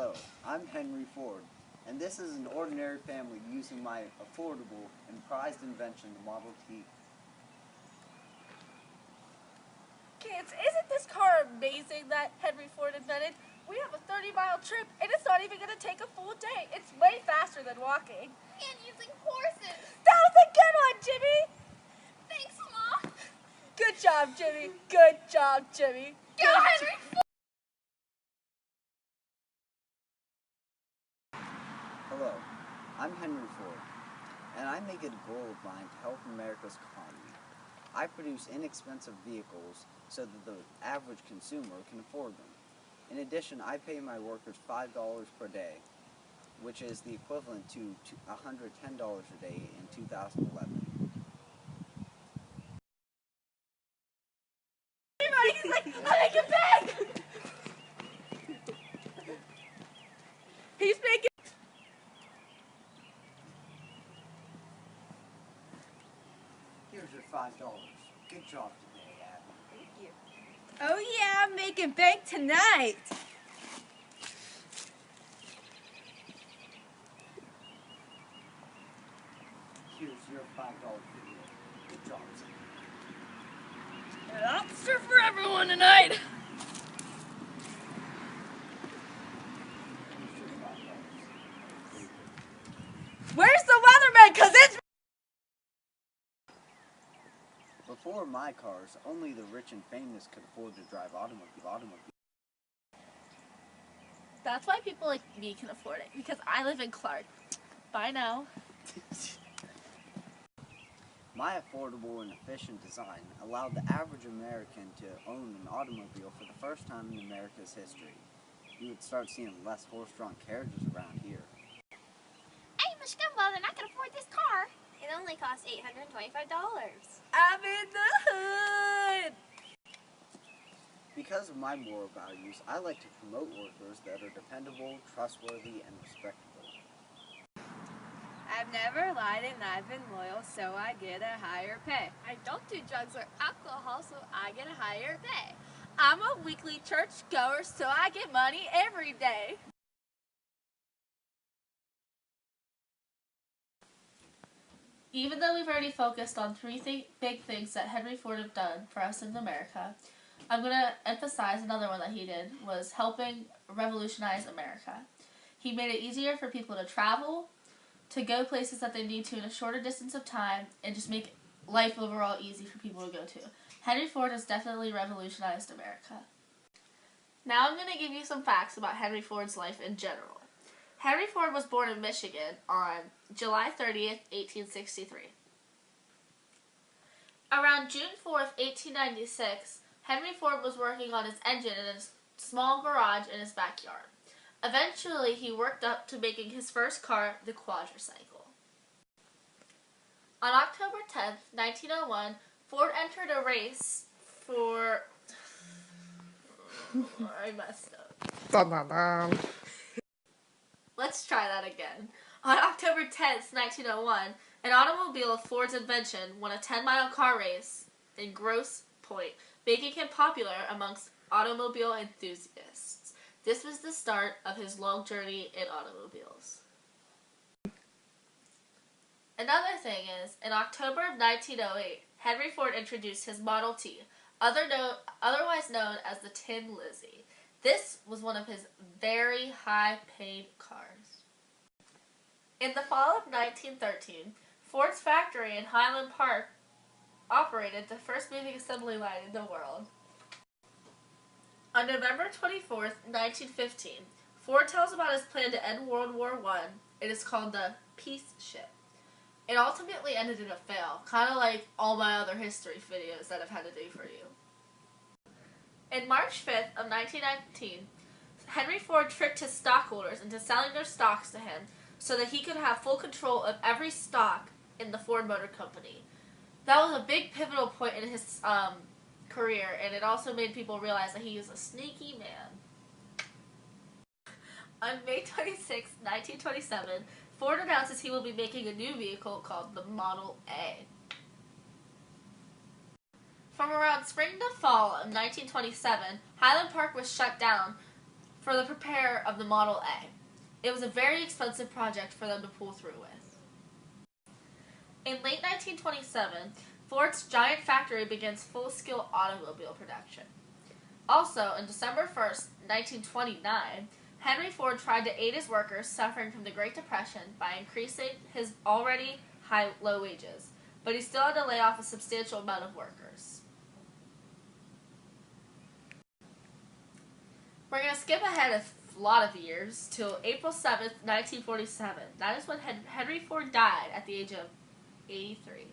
Hello, I'm Henry Ford, and this is an ordinary family using my affordable and prized invention, the Model T. Kids, isn't this car amazing that Henry Ford invented? We have a 30-mile trip, and it's not even going to take a full day. It's way faster than walking. And using horses. That was a good one, Jimmy! Thanks, Mom. Good job, Jimmy. Good job, Jimmy. Go, Henry Ford! Hello, I'm Henry Ford, and I make it a goal of mine to help America's economy. I produce inexpensive vehicles so that the average consumer can afford them. In addition, I pay my workers $5 per day, which is the equivalent to $110 a day in 2011. He's like, I make it big! He's making... Here's your $5. Good job today, Abby. Thank you. Oh yeah, I'm making bank tonight. Here's your $5 video. Good job today. An lobster for everyone tonight. Here's your $5. Where's the weatherman? Cause it's Before my cars, only the rich and famous could afford to drive automobiles. That's why people like me can afford it, because I live in Clark. Bye now. My affordable and efficient design allowed the average American to own an automobile for the first time in America's history. You would start seeing less horse-drawn carriages around here. Hey, Miss Gumball, then I can afford this car. It only costs $825. I'm in the hood. Because of my moral values, I like to promote workers that are dependable, trustworthy, and respectable. I've never lied and I've been loyal, so I get a higher pay. I don't do drugs or alcohol, so I get a higher pay. I'm a weekly church goer, so I get money every day. Even though we've already focused on three big things that Henry Ford have done for us in America, I'm going to emphasize another one that he did, was helping revolutionize America. He made it easier for people to travel, to go places that they need to in a shorter distance of time, and just make life overall easy for people to go to. Henry Ford has definitely revolutionized America. Now I'm going to give you some facts about Henry Ford's life in general. Henry Ford was born in Michigan on July 30th, 1863. Around June 4th, 1896, Henry Ford was working on his engine in a small garage in his backyard. Eventually, he worked up to making his first car, the quadricycle. On October 10th, 1901, Ford entered a race for... I messed up. Let's try that again. On October 10th, 1901, an automobile of Ford's invention won a 10-mile car race in Grosse Pointe, making him popular amongst automobile enthusiasts. This was the start of his long journey in automobiles. Another thing is, in October of 1908, Henry Ford introduced his Model T, otherwise known as the Tin Lizzie. This was one of his very high-paid cars. In the fall of 1913, Ford's factory in Highland Park operated the first moving assembly line in the world. On November 24th, 1915, Ford tells about his plan to end World War I. It is called the Peace Ship. It ultimately ended in a fail, kind of like all my other history videos that I've had to do for you. In March 5th of 1919, Henry Ford tricked his stockholders into selling their stocks to him so that he could have full control of every stock in the Ford Motor Company. That was a big pivotal point in his career, and it also made people realize that he is a sneaky man. On May 26, 1927, Ford announces he will be making a new vehicle called the Model A. From around spring to fall of 1927, Highland Park was shut down for the repair of the Model A. It was a very expensive project for them to pull through with. In late 1927, Ford's giant factory begins full-scale automobile production. Also, on December 1st, 1929, Henry Ford tried to aid his workers suffering from the Great Depression by increasing his already low wages, but he still had to lay off a substantial amount of workers. We're going to skip ahead a lot of years till April 7th, 1947. That is when Henry Ford died at the age of 83.